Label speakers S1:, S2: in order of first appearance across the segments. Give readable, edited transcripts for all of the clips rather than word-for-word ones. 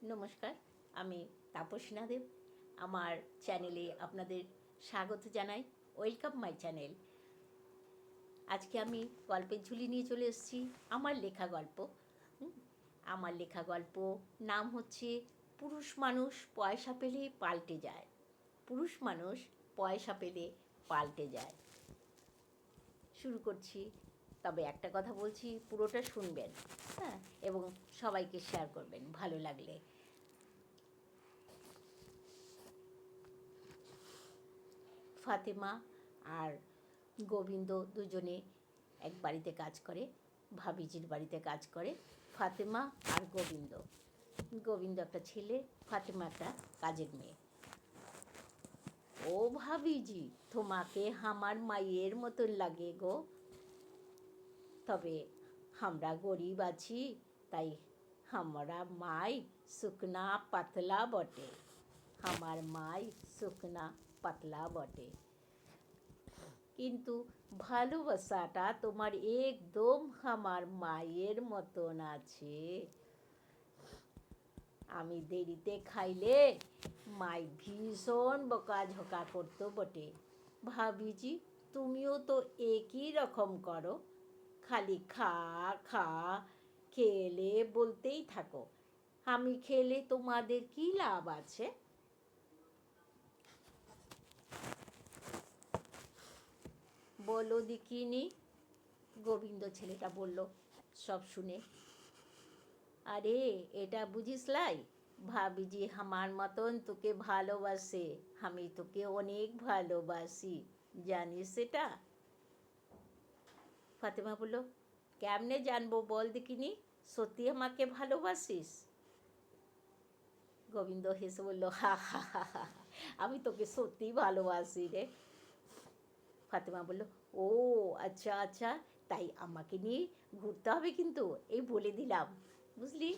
S1: নমস্কার, আমি তাপসীনা দেব। আমার চ্যানেলে আপনাদের স্বাগত জানাই। Welcome my channel. আজকে আমি গল্পের ঝুলি নিয়ে চলে এসেছি। আমার লেখা গল্প। হুম, আমার লেখা গল্প নাম হচ্ছে পুরুষ মানুষ পয়সা পেলে পাল্টে যায়। পুরুষ মানুষ পয়সা পেলে পাল্টে যায়। শুরু করছি। তবে একটা কথা বলছি, পুরোটা শুনবেন, হ্যাঁ, এবং সবাইকে শেয়ার করবেন ভালো লাগলে। ফাতেমা আর গোবিন্দ দুজনে এক বাড়িতে কাজ করে, ভাবিজির বাড়িতে কাজ করে। ফাতেমা আর গোবিন্দ, গোবিন্দ একটা ছেলে, ফাতেমা একটা কাজের মেয়ে। ও ভাবিজি, তোমাকে আমার মায়ের মতন লাগে গো। তবে আমরা গরিব আছি, তাই আমরা মাই শুকনা পাতলা বটে। আমার মাই শুকনা পাতলা বটে, কিন্তু ভালোবাসাটা তোমার একদম আমার মায়ের মতন আছে। আমি দেরিতে খাইলে মাই ভীষণ বকাঝকা করতো বটে। ভাবিজি, তুমিও তো একই রকম করো, খালি খা খা, খেলে বলতেই থাকো। আমি খেলে তোমাদের কি লাভ আছে? বলো দেখিনি, গোবিন্দ ছেলেটা বলল। সব শুনে, আরে এটা বুঝিস লাই, ভাবিজি আমার মতন তোকে ভালোবাসে, আমি তোকে অনেক ভালোবাসি, জানিস সেটা? ফাতেমা বলল, কেমনে জানবো বল দেখিনি, সত্যি আমাকে ভালোবাসিস? গোবিন্দ হেসে বলল, হা হা হা হা, আমি তোকে সত্যিই ভালোবাসি রে। ফাতেমা বলল, ও আচ্ছা আচ্ছা, তাই আমাকে নিয়ে ঘুরতে হবে কিন্তু, এই বলে দিলাম, বুঝলি?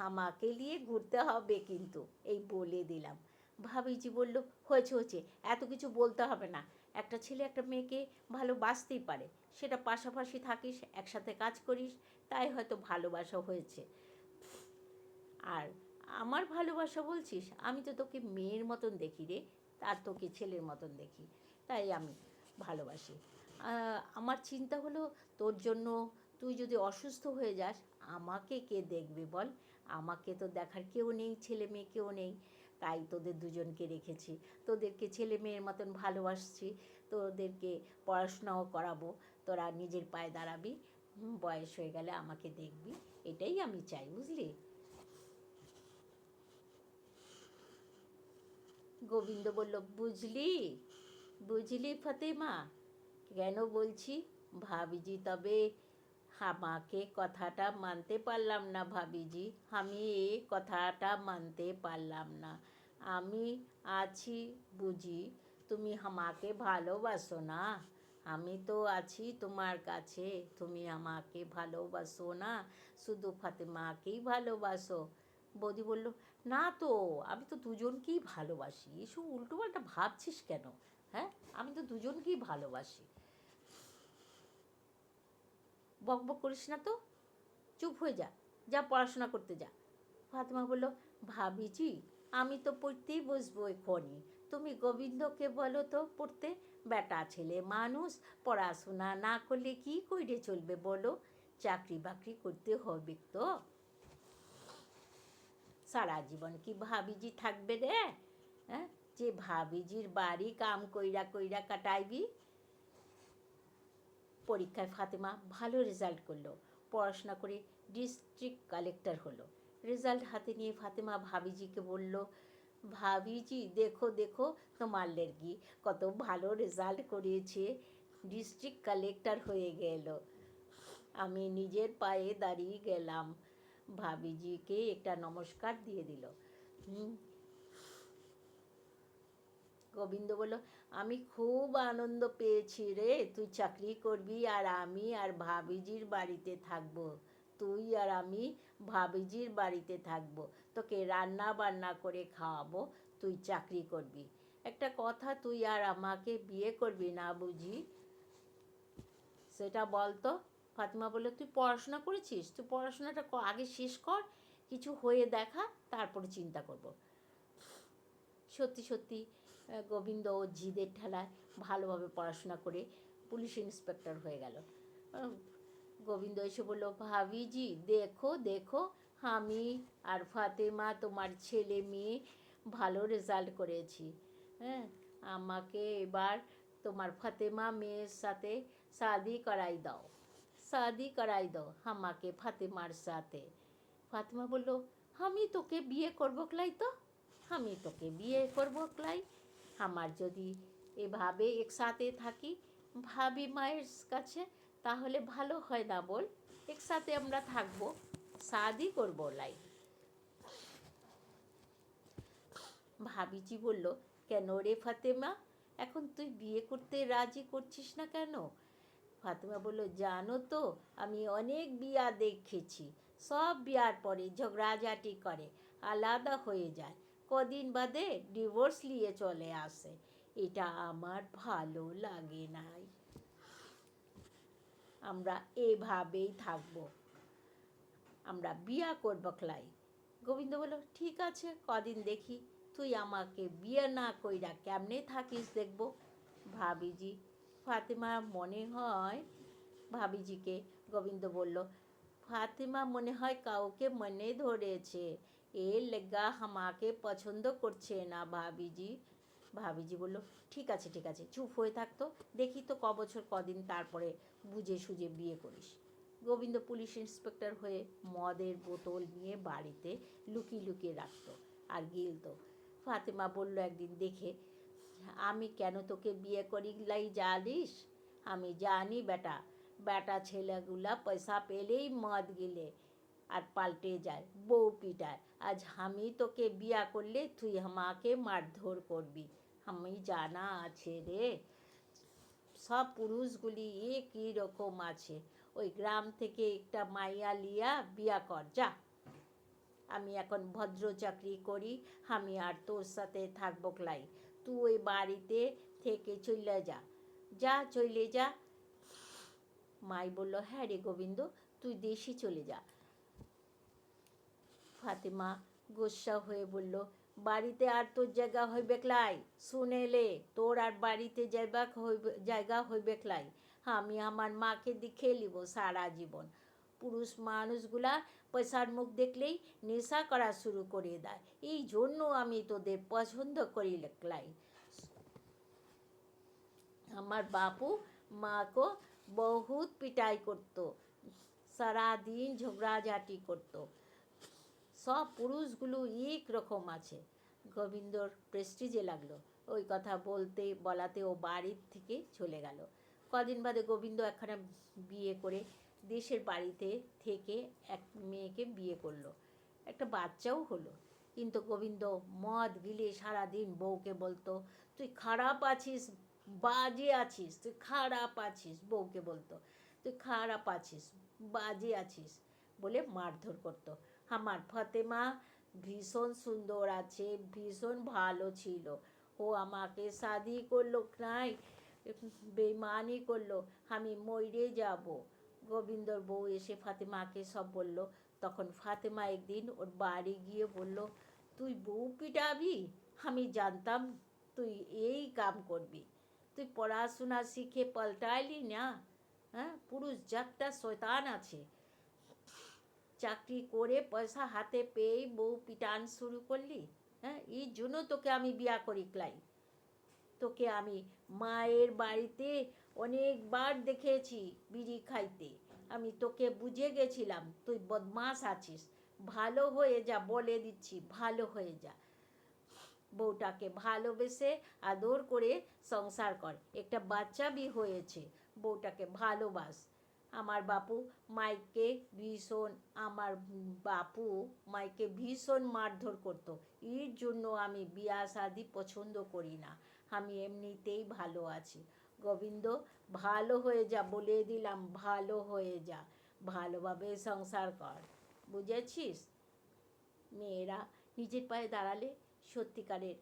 S1: আমাকে নিয়ে ঘুরতে হবে কিন্তু, এই বলে দিলাম। ভাবিজি বলল, হয়েছে হয়েছে, এত কিছু বলতে হবে না। একটা ছেলে একটা মেয়েকে ভালোবাসতেই পারে, সেটা পাশাপাশি থাকিস, একসাথে কাজ করিস, তাই হয়তো ভালোবাসা হয়েছে। আর আমার ভালোবাসা বলছিস, আমি তো তোকে মেয়ের মতন দেখি রে, আর তোকে ছেলের মতন দেখি, তাই আমি ভালোবাসি। আমার চিন্তা হলো তোর জন্য, তুই যদি অসুস্থ হয়ে যাস, আমাকে কে দেখবে বল? আমাকে তো দেখার কেউ নেই, ছেলে মেয়ে কেউ নেই, তাই তোদের দুজনকে রেখেছি। তোদেরকে ছেলে মেয়ের মতন ভালোবাসছি, তোদেরকে পড়াশোনাও করাবো, তোরা নিজের পায়ে দাঁড়াবি, বয়স হয়ে গেলে আমাকে দেখবি, এটাই আমি চাই, বুঝলি? গোবিন্দ বলল, বুঝলি, বুঝলি ফাতেমা, কেন বলছি? ভাবিজি, তবে আমাকে কথাটা মানতে পারলাম না ভাবিজি, আমি এই কথাটা মানতে পারলাম না। আমি আছি বুঝি, তুমি আমাকে ভালোবাসো না? আমি তো আছি তোমার কাছে, তুমি আমাকে ভালোবাসো না, শুধু ফাতেমাকেই ভালোবাসো। বৌদি বলল, না তো, আমি তো দুজনকেই ভালোবাসি, এসব উল্টোপাল্টা ভাবছিস কেন? হ্যাঁ, আমি তো দুজনকেই ভালোবাসি। বকবক করিস না তো, চুপ হয়ে যা, যা পড়াশোনা করতে যা। ফাতেমা বলল, ভাবিজি, আমি তো পড়তেই বসবো এক্ষুনি, তুমি গোবিন্দকে বলো তো পড়তে। বেটা ছেলে মানুষ, পড়াশোনা না করলে কি করে চলবে বলো? চাকরি বাকরি করতে হবে তো। সারা জীবন কি ভাবিজি থাকবে রে? হ্যাঁ, যে ভাবিজির বাড়ি কাম কইরা কইরা কাটাইবি? পরীক্ষায় ফাতেমা ভালো রেজাল্ট করলো, পড়াশোনা করে ডিস্ট্রিক্ট কালেক্টর হলো। রেজাল্ট হাতে নিয়ে ফাতেমা ভাবিজিকে বলল, ভাবিজি দেখো দেখো, তোমার লেগি কত ভালো রেজাল্ট করিয়েছে, ডিস্ট্রিক্ট কালেক্টর হয়ে গেল। আমি নিজের পায়ে দাঁড়িয়ে গেলাম। ভাবিজিকে একটা নমস্কার দিয়ে দিল। হুম, গোবিন্দ বলল, আমি খুব আনন্দ পেয়েছি রে, তুই চাকরি করবি আর আমি আর ভাবিজির বাড়িতে থাকবো। তুই আর আমি ভাবিজির বাড়িতে থাকবো, তোকে রান্না বান্না করে খাওয়াবো, তুই চাকরি করবি। একটা কথা, তুই আর আমাকে বিয়ে করবি না বুঝি? সেটা বল তো। ফাতেমা বলল, তুই পড়াশোনা করেছিস, তুই পড়াশোনাটা আগে শেষ কর, কিছু হয়ে দেখা, তারপরে চিন্তা করব। সত্যি সত্যি গোবিন্দ ও জিদের ঠেলায় ভালোভাবে পড়াশোনা করে পুলিশ ইন্সপেক্টর হয়ে গেল। গোবিন্দ এসে বলল, ভাবিজি দেখো দেখো, আমি আর ফাতেমা তোমার ছেলে মেয়ে ভালো রেজাল্ট করেছি। হ্যাঁ, আমাকে এবার তোমার ফাতেমা মেয়ের সাথে শাদি করাই দাও, শাদি করাই দাও আমাকে ফাতেমার সাথে। ফাতেমা বলল, আমি তোকে বিয়ে করবো ক্লাই, তো আমি তোকে বিয়ে করবো ক্লাই। আমার যদি এভাবে একসাথে থাকি ভাবি মায়ের কাছে, তাহলে ভালো হয় না বল? একসাথে আমরা থাকবো, শাদি করবো লাই। ভাবিজি বলল, কেন রে ফাতেমা, এখন তুই বিয়ে করতে রাজি করছিস না কেন? ফাতেমা বলল, জানো তো আমি অনেক বিয়া দেখেছি, সব বিয়ার পরে ঝগড়াঝাটি করে আলাদা হয়ে যায়, কদিন বাদে ডিভোর্স নিয়ে চলে আসে। এটা আমার ভালো লাগে নাই, আমরা এভাবেই থাকবো, আমরা বিয়া করব ক্লাই। গোবিন্দ বলল, ঠিক আছে, কদিন দেখি তুই আমাকে বিয়ে না কইরা কেমনে থাকিস দেখব। ভাবিজি ফাতেমা মনে হয়, ভাবিজিকে গোবিন্দ বলল, ফাতেমা মনে হয় কাউকে মনে ধরেছে, এর লেগা আমাকে পছন্দ করছে না ভাবিজি। ভাবিজি বলল, ঠিক আছে ঠিক আছে, চুপ হয়ে থাকতো, দেখি তো বছর কদিন, তারপরে বুঝে সুঝে বিয়ে করিস। গোবিন্দ পুলিশ ইন্সপেক্টর হয়ে মদের বোতল নিয়ে বাড়িতে লুকিয়ে লুকিয়ে রাখত আর গিলতো। ফাতেমা বলল একদিন দেখে, আমি কেন তোকে বিয়ে করিলাই জানিস? আমি জানি বেটা, বেটা ছেলেগুলা পয়সা পেলেই মদ গিলে আর পাল্টে যায়, বউ পিটায়। আজ আমি তোকে বিয়া করলে তুই আমাকে মারধর করবি, আমি জানা আছে রে। সব পুরুষগুলি একই রকম আছে, ওই গ্রাম থেকে একটা মাইয়া লিয়া বিয়া কর যা। আমি এখন ভদ্র চাকরি করি, আমি আর তোর সাথে থাকবো ক্লাই, তুই ওই বাড়িতে থেকে চলে যা, যা চলে যা। মাই বলল, হ্যাঁ রে গোবিন্দ, তুই দেশে চলে যা। ফাতেমা গোস্সা হয়ে বলল, বাড়িতে আর তোর জায়গা হইবে ক্লাই, শুনেলে তোর আর বাড়িতে জায়গা হইবে ক্লাই, আমি আমার মাকে দেখে নিব সারা জীবন। পুরুষ মানুষগুলা পয়সার মুখ দেখলেই নেশা করা শুরু করে দেয়, এই জন্য আমি তোদের পছন্দ করি ক্লাই। আমার বাপু মাকে বহুত পিটাই করতো, সারাদিন ঝগড়াঝাটি করতো, সব পুরুষগুলো এক রকম আছে। গোবিন্দর প্রেস্টিজে লাগলো, ওই কথা বলাতে ও বাড়ির থেকে চলে গেল। কদিন বাদে গোবিন্দ একখানা বিয়ে করে দেশের বাড়িতে থেকে এক মেয়েকে বিয়ে করলো, একটা বাচ্চাও হলো। কিন্তু গোবিন্দ মদ গিলে সারাদিন বউকে বলতো, তুই খারাপ আছিস, বাজে আছিস, তুই খারাপ আছিস, বউকে বলতো তুই খারাপ আছিস, বাজে আছিস বলে মারধর করতো। আমার ফাতেমা ভীষণ সুন্দর আছে, ভীষণ ভালো ছিল, ও আমাকে শাদি করলো নাই, বেইমানি করলো, আমি মরে যাব। গোবিন্দর বউ এসে ফাতেমাকে সব বলল। তখন ফাতেমা একদিন ওর বাড়ি গিয়ে বলল, তুই বউ পিটাবি, আমি জানতাম তুই এই কাম করবি, তুই পড়াশোনা শিখে পাল্টাইলি না, হ্যাঁ, পুরুষ জাতটা শয়তান আছে, চাকরি করে পয়সা হাতে পেয়েই বউ পিটান শুরু করলি। হ্যাঁ, এই জন্য তোকে আমি বিয়া করি ক্লাই, তোকে আমি মায়ের বাড়িতে অনেকবার দেখেছি বিড়ি খাইতে, আমি তোকে বুঝে গেছিলাম তুই বদমাস আছিস, ভালো হয়ে যা, বলে দিচ্ছি ভালো হয়ে যা, বউটাকে ভালোবেসে আদর করে সংসার কর, একটা বাচ্চা বি হয়েছে, বউটাকে ভালোবাস। আমার বাপু মাইকে ভীষণ মারধর করতো, এর জন্য আমি বিয়া শাদি পছন্দ করি না, আমি এমনিতেই ভালো আছি। গোবিন্দ, ভালো হয়ে যা, বলে দিলাম ভালো হয়ে যা, ভালোভাবে সংসার কর, বুঝেছিস? মেয়েরা নিজের পায়ে দাঁড়ালে সত্যিকারের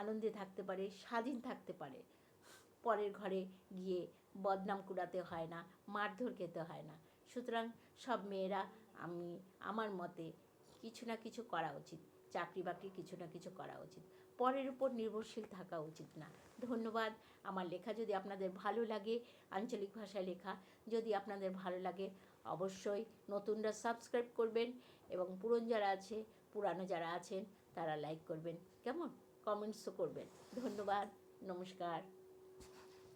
S1: আনন্দে থাকতে পারে, স্বাধীন থাকতে পারে, পরের ঘরে গিয়ে বদনাম কুড়াতে হয় না, মারধর খেতে হয় না। সুতরাং সব মেয়েরা আমার মতে কিছু না কিছু করা উচিত, চাকরি বাকরি কিছু না কিছু করা উচিত, পরের উপর নির্ভরশীল থাকা উচিত না। ধন্যবাদ। আমার লেখা যদি আপনাদের ভালো লাগে, আঞ্চলিক ভাষায় লেখা যদি আপনাদের ভালো লাগে, অবশ্যই নতুনরা সাবস্ক্রাইব করবেন, এবং পুরানো যারা আছেন তারা লাইক করবেন, কেমন, কমেন্টসও করবেন। ধন্যবাদ, নমস্কার।